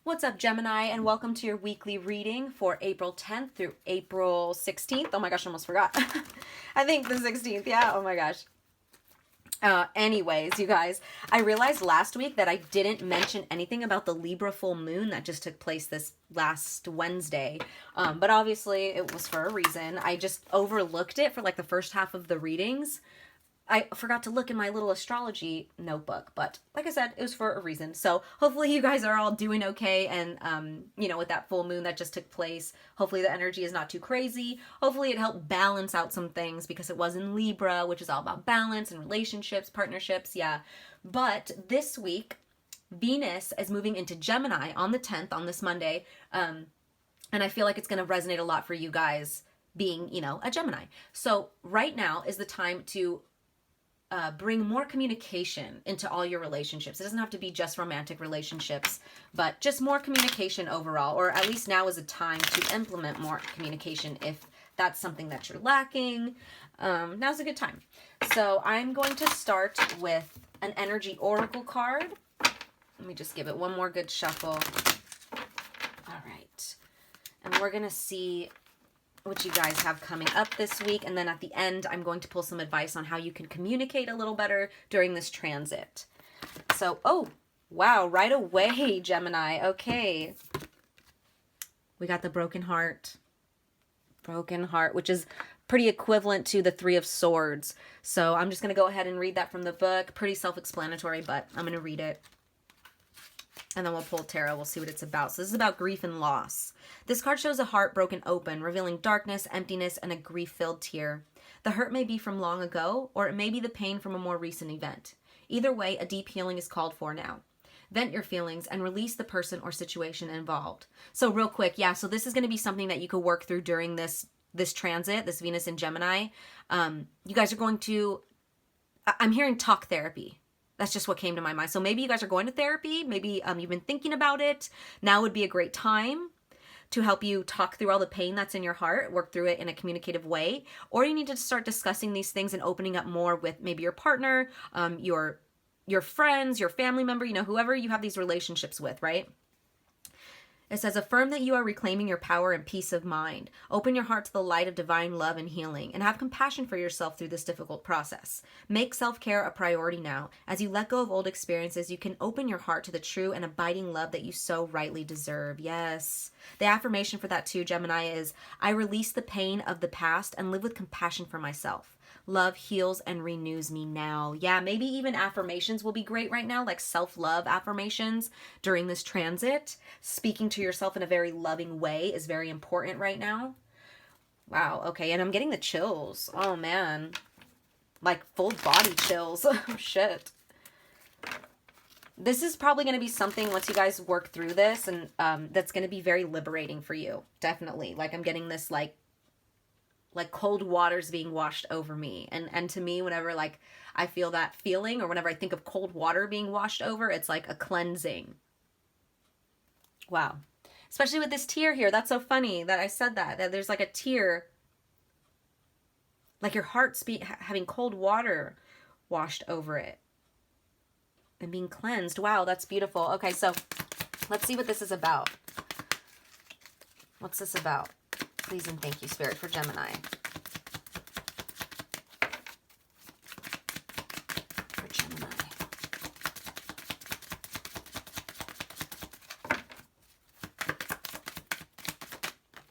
What's up, Gemini, and welcome to your weekly reading for April 10th through April 16th. Oh my gosh, I almost forgot. I think the 16th, yeah, oh my gosh. Anyways, you guys, I realized last week that I didn't mention anything about the Libra full moon that just took place this last Wednesday. But obviously it was for a reason. I just overlooked it for like the first half of the readings. I forgot to look in my little astrology notebook, but like I said, it was for a reason. So hopefully you guys are all doing okay. And, with that full moon that just took place, hopefully the energy is not too crazy. Hopefully it helped balance out some things because it was in Libra, which is all about balance and relationships, partnerships. Yeah. But this week, Venus is moving into Gemini on the 10th, on this Monday. And I feel like it's going to resonate a lot for you guys being, a Gemini. So right now is the time to bring more communication into all your relationships. It doesn't have to be just romantic relationships, but just more communication overall, or at least now is a time to implement more communication if that's something that you're lacking. Now's a good time. So I'm going to start with an energy oracle card. Let me just give it one more good shuffle. All right. And we're going to see what you guys have coming up this week. And then at the end, I'm going to pull some advice on how you can communicate a little better during this transit. So, oh, wow, right away, Gemini. Okay. We got the broken heart. Broken heart, which is pretty equivalent to the Three of Swords. So I'm just going to go ahead and read that from the book. Pretty self-explanatory, but I'm going to read it. And then we'll pull tarot. We'll see what it's about. So this is about grief and loss. This card shows a heart broken open, revealing darkness, emptiness, and a grief-filled tear. The hurt may be from long ago, or it may be the pain from a more recent event. Either way, a deep healing is called for now. Vent your feelings and release the person or situation involved. So real quick, yeah, so this is going to be something that you could work through during this transit, this Venus in Gemini. You guys are going to, I'm hearing talk therapy. That's just what came to my mind. So maybe you guys are going to therapy. Maybe you've been thinking about it. Now would be a great time to help you talk through all the pain that's in your heart, work through it in a communicative way. Or you need to start discussing these things and opening up more with maybe your partner, your friends, your family member, whoever you have these relationships with, right? It says, affirm that you are reclaiming your power and peace of mind. Open your heart to the light of divine love and healing, and have compassion for yourself through this difficult process. Make self-care a priority now. As you let go of old experiences, you can open your heart to the true and abiding love that you so rightly deserve. Yes. The affirmation for that too, Gemini, is, I release the pain of the past and live with compassion for myself. Love heals and renews me now. Yeah, maybe even affirmations will be great right now, like self-love affirmations during this transit. Speaking to yourself in a very loving way is very important right now. Wow, okay, and I'm getting the chills. Oh, man. Like full body chills. Oh, shit. This is probably going to be something, once you guys work through this, and that's going to be very liberating for you. Definitely. Like, I'm getting this, like cold water's being washed over me. And to me, whenever like I feel that feeling, or whenever I think of cold water being washed over, it's like a cleansing. Wow. Especially with this tear here. That's so funny that I said that there's like a tear, like your heart's having cold water washed over it and being cleansed. Wow, that's beautiful. Okay, so let's see what this is about. What's this about? Please and thank you, Spirit, for Gemini. For Gemini.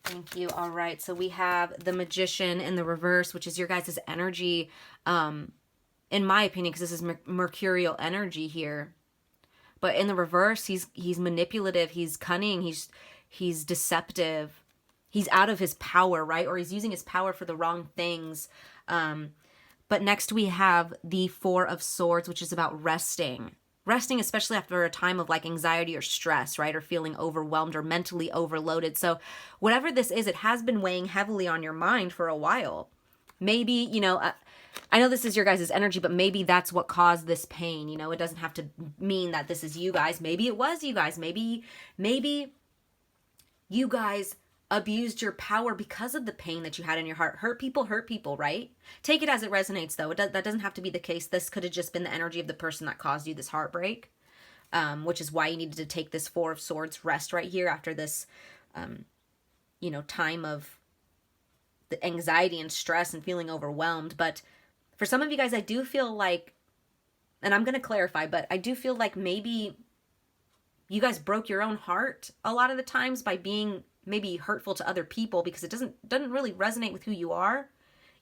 Thank you. All right. So we have the Magician in the reverse, which is your guys' energy, in my opinion, because this is mercurial energy here. But in the reverse, he's manipulative, he's cunning, he's deceptive. He's out of his power, right? Or he's using his power for the wrong things. But next we have the Four of Swords, which is about resting. Resting, especially after a time of like anxiety or stress, right? Or feeling overwhelmed or mentally overloaded. So whatever this is, it has been weighing heavily on your mind for a while. Maybe, I know this is your guys' energy, but maybe that's what caused this pain. It doesn't have to mean that this is you guys. Maybe it was you guys. Maybe you guys abused your power because of the pain that you had in your heart. Hurt people, right? Take it as it resonates, though. That doesn't have to be the case. This could have just been the energy of the person that caused you this heartbreak. which is why you needed to take this Four of Swords rest right here after this, you know, time of the anxiety and stress and feeling overwhelmed. But for some of you guys, I do feel like, and I'm going to clarify, but I do feel like maybe you guys broke your own heart a lot of the times by being maybe hurtful to other people, because it doesn't really resonate with who you are.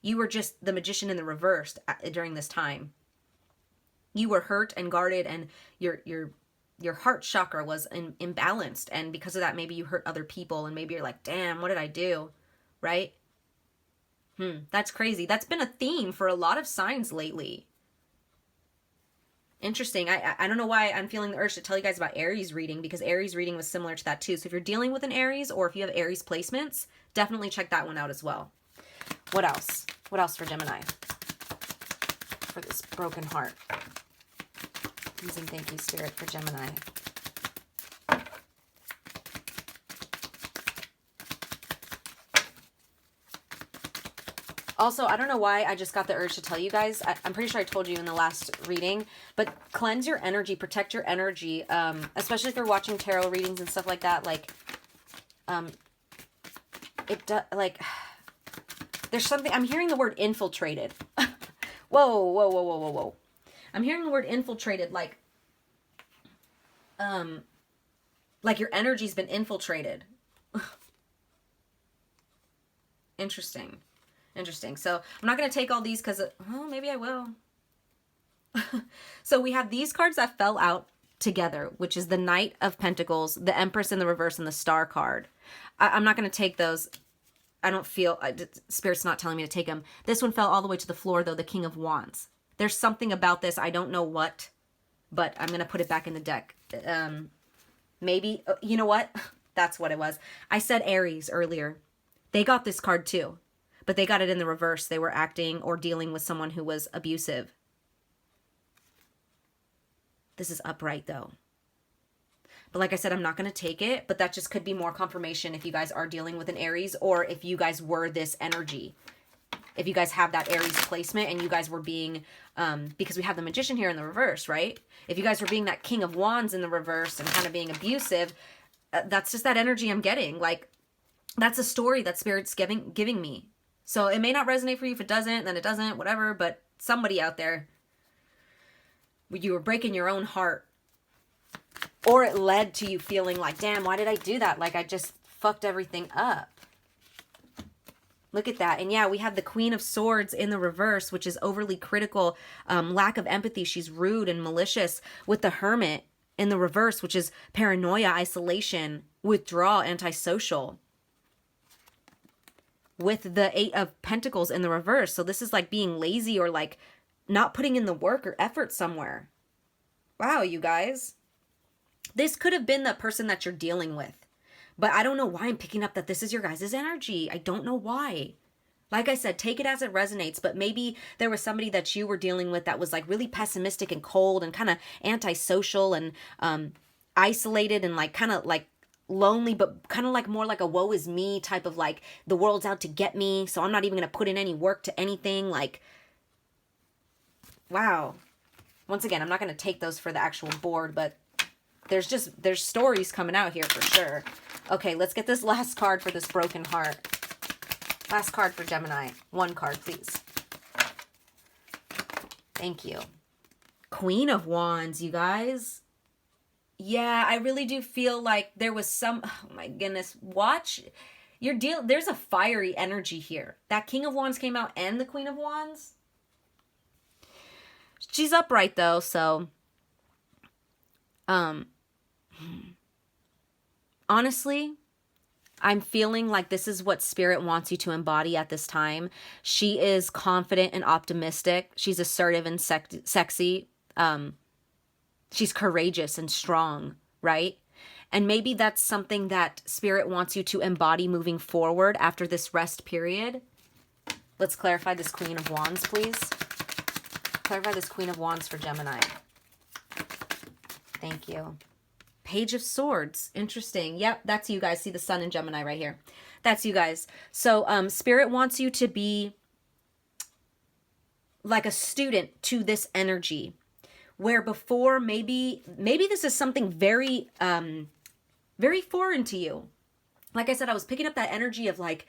You were just the Magician in the reverse during this time. You were hurt and guarded, and your heart chakra was imbalanced, and because of that, maybe you hurt other people, and maybe you're like, damn, what did I do? Right? That's crazy. That's been a theme for a lot of signs lately. Interesting. I don't know why I'm feeling the urge to tell you guys about Aries reading, because Aries reading was similar to that too. So if you're dealing with an Aries, or if you have Aries placements, definitely check that one out as well. What else? What else for Gemini? For this broken heart. Please and thank you, Spirit, for Gemini. Also, I don't know why I just got the urge to tell you guys. I'm pretty sure I told you in the last reading, but cleanse your energy, protect your energy, especially if you're watching tarot readings and stuff like that. Like, there's something, I'm hearing the word infiltrated. Whoa. I'm hearing the word infiltrated, like your energy's been infiltrated. Interesting. So I'm not going to take all these because, well, maybe I will. So we have these cards that fell out together, which is the Knight of Pentacles, the Empress in the reverse, and the Star card. I'm not going to take those. I don't feel, Spirit's not telling me to take them. This one fell all the way to the floor, though, the King of Wands. There's something about this. I don't know what, but I'm going to put it back in the deck. Maybe, you know what? That's what it was. I said Aries earlier. They got this card too, but they got it in the reverse. They were acting or dealing with someone who was abusive. This is upright though. But like I said, I'm not going to take it, but that just could be more confirmation if you guys are dealing with an Aries, or if you guys were this energy. If you guys have that Aries placement and you guys were being, because we have the Magician here in the reverse, right? If you guys were being that King of Wands in the reverse and kind of being abusive, that's just that energy I'm getting. Like, that's a story that Spirit's giving me. So it may not resonate for you. If it doesn't, then it doesn't, whatever. But somebody out there, you were breaking your own heart. Or it led to you feeling like, damn, why did I do that? Like, I just fucked everything up. Look at that. And yeah, we have the Queen of Swords in the reverse, which is overly critical, lack of empathy. She's rude and malicious, with the Hermit in the reverse, which is paranoia, isolation, withdrawal, antisocial, with the Eight of Pentacles in the reverse. So this is like being lazy, or like not putting in the work or effort somewhere. Wow, you guys. This could have been the person that you're dealing with. But I don't know why I'm picking up that this is your guys' energy. I don't know why. Like I said, take it as it resonates. But maybe there was somebody that you were dealing with that was like really pessimistic and cold and kind of antisocial and isolated and like kind of like lonely, but kind of like more like a woe is me type of like, the world's out to get me, so I'm not even going to put in any work to anything. Like, wow. Once again, I'm not going to take those for the actual board, but there's stories coming out here for sure. Okay, let's get this last card for this broken heart. Last card for Gemini. One card, please. Thank you. Queen of Wands, you guys. Yeah, I really do feel like there was some, oh my goodness, watch your deal. There's a fiery energy here. That King of Wands came out and the Queen of Wands. She's upright though, so honestly, I'm feeling like this is what Spirit wants you to embody at this time. She is confident and optimistic. She's assertive and sexy. She's courageous and strong, right? And maybe that's something that Spirit wants you to embody moving forward after this rest period. Let's clarify this Queen of Wands, please. Clarify this Queen of Wands for Gemini. Thank you. Page of Swords. Interesting. Yep, that's you guys. See the Sun in Gemini right here. That's you guys. So Spirit wants you to be like a student to this energy, where before maybe this is something very, very foreign to you. Like I said, I was picking up that energy of like,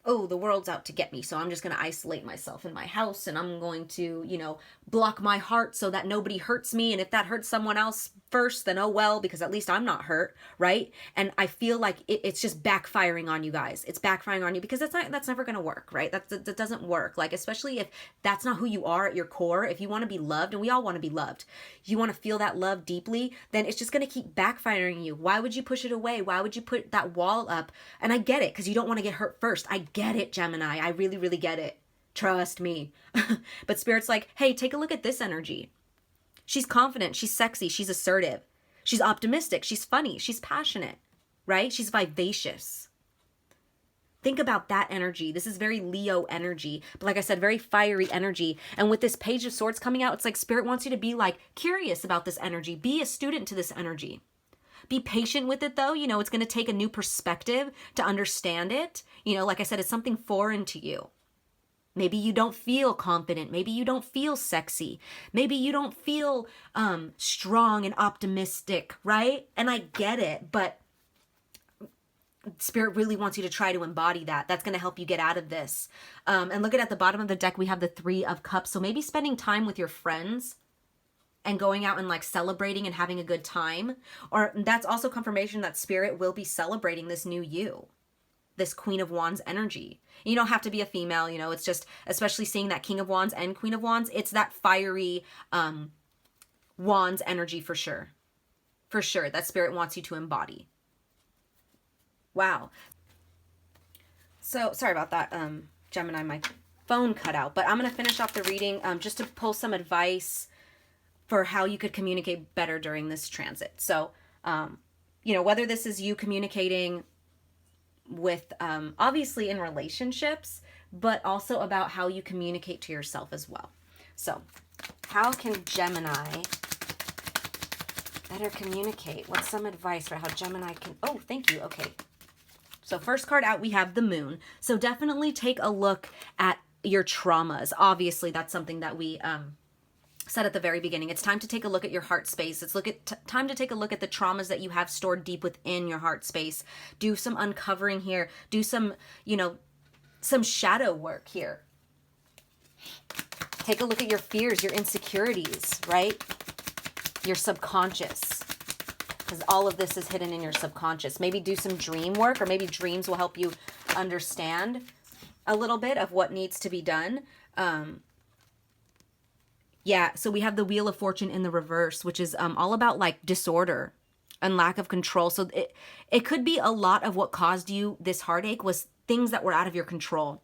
oh, the world's out to get me, so I'm just going to isolate myself in my house, and I'm going to, you know, block my heart so that nobody hurts me, and if that hurts someone else first, then oh well, because at least I'm not hurt, right? And I feel like it's just backfiring on you guys. It's backfiring on you because that's never going to work, right? That doesn't work. Like, especially if that's not who you are at your core. If you want to be loved, and we all want to be loved, you want to feel that love deeply, then it's just going to keep backfiring you. Why would you push it away? Why would you put that wall up? And I get it, because you don't want to get hurt first. I get it, Gemini. I really, really get it. Trust me. But Spirit's like, hey, take a look at this energy. She's confident, she's sexy, she's assertive, she's optimistic, she's funny, she's passionate, right? She's vivacious. Think about that energy. This is very Leo energy, but like I said, very fiery energy. And with this Page of Swords coming out, it's like Spirit wants you to be like curious about this energy. Be a student to this energy. Be patient with it though. You know, it's going to take a new perspective to understand it. You know, like I said, it's something foreign to you. Maybe you don't feel confident. Maybe you don't feel sexy. Maybe you don't feel strong and optimistic, right? And I get it, but Spirit really wants you to try to embody that. That's going to help you get out of this. And look at the bottom of the deck, we have the Three of Cups. So maybe spending time with your friends and going out and like celebrating and having a good time. Or that's also confirmation that Spirit will be celebrating this new you. This Queen of Wands energy. You don't have to be a female, you know, it's just, especially seeing that King of Wands and Queen of Wands, it's that fiery Wands energy for sure. For sure, that Spirit wants you to embody. Wow. So, sorry about that, Gemini, my phone cut out, but I'm going to finish off the reading just to pull some advice for how you could communicate better during this transit. So, you know, whether this is you communicating with obviously in relationships, but also about how you communicate to yourself as well. So how can Gemini better communicate? What's some advice for how Gemini can, oh, thank you. Okay. So first card out, we have the Moon. So definitely take a look at your traumas. Obviously that's something that we said at the very beginning. It's time to take a look at your heart space. It's time to take a look at the traumas that you have stored deep within your heart space. Do some uncovering here. Do some, you know, some shadow work here. Take a look at your fears, your insecurities, right? Your subconscious. Because all of this is hidden in your subconscious. Maybe do some dream work, or maybe dreams will help you understand a little bit of what needs to be done. Yeah, so we have the Wheel of Fortune in the reverse, which is all about like disorder and lack of control. So it could be a lot of what caused you this heartache was things that were out of your control.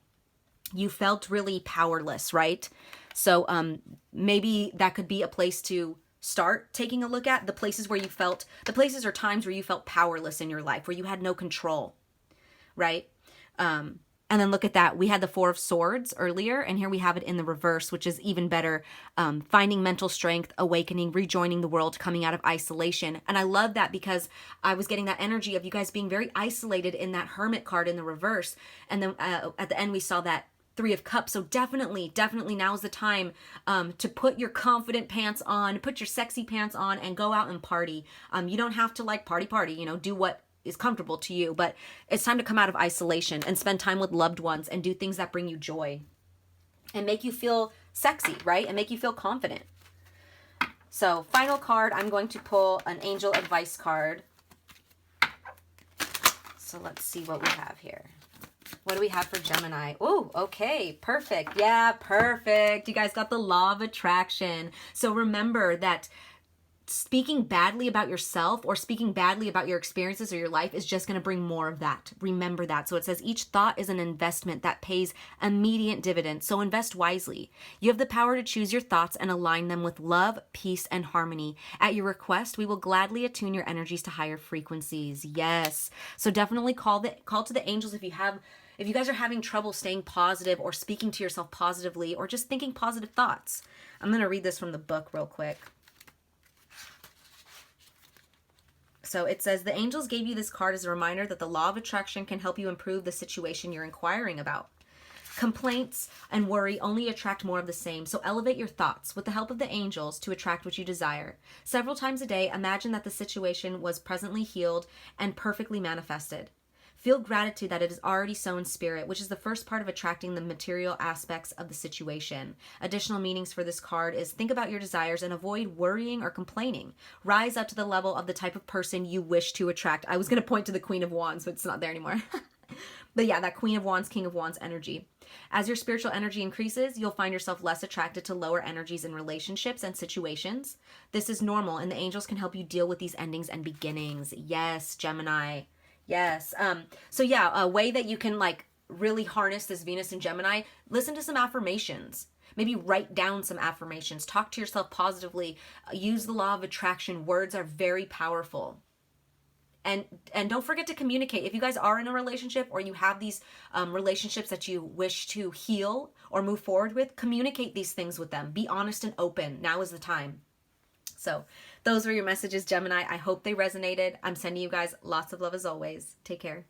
You felt really powerless, right? So maybe that could be a place to start taking a look at the places where you felt, the places or times where you felt powerless in your life, where you had no control, right? And then look at that. We had the Four of Swords earlier, and here we have it in the reverse, which is even better. Finding mental strength, awakening, rejoining the world, coming out of isolation. And I love that because I was getting that energy of you guys being very isolated in that Hermit card in the reverse. And then at the end, we saw that Three of Cups. So definitely now is the time to put your confident pants on, put your sexy pants on, and go out and party. You don't have to like party, you know, do what is comfortable to you, but it's time to come out of isolation and spend time with loved ones and do things that bring you joy and make you feel sexy, right? And make you feel confident. So final card, I'm going to pull an angel advice card. So let's see what we have here. What do we have for Gemini? Oh, okay, perfect. Yeah, perfect. You guys got the Law of Attraction. So remember that speaking badly about yourself or speaking badly about your experiences or your life is just going to bring more of that. Remember that. So it says each thought is an investment that pays immediate dividends. So invest wisely. You have the power to choose your thoughts and align them with love, peace, and harmony. At your request, we will gladly attune your energies to higher frequencies. Yes. So definitely call to the angels if you guys are having trouble staying positive or speaking to yourself positively or just thinking positive thoughts. I'm going to read this from the book real quick. So it says, the angels gave you this card as a reminder that the law of attraction can help you improve the situation you're inquiring about. Complaints and worry only attract more of the same, so elevate your thoughts with the help of the angels to attract what you desire. Several times a day, imagine that the situation was presently healed and perfectly manifested. Feel gratitude that it is already so in spirit, which is the first part of attracting the material aspects of the situation. Additional meanings for this card is think about your desires and avoid worrying or complaining. Rise up to the level of the type of person you wish to attract. I was going to point to the Queen of Wands, but it's not there anymore. But yeah, that Queen of Wands, King of Wands energy. As your spiritual energy increases, you'll find yourself less attracted to lower energies in relationships and situations. This is normal, and the angels can help you deal with these endings and beginnings. Yes, Gemini. Yes. So yeah, a way that you can like really harness this Venus and Gemini, listen to some affirmations. Maybe write down some affirmations. Talk to yourself positively. Use the law of attraction. Words are very powerful. And don't forget to communicate. If you guys are in a relationship or you have these relationships that you wish to heal or move forward with, communicate these things with them. Be honest and open. Now is the time. So those were your messages, Gemini. I hope they resonated. I'm sending you guys lots of love as always. Take care.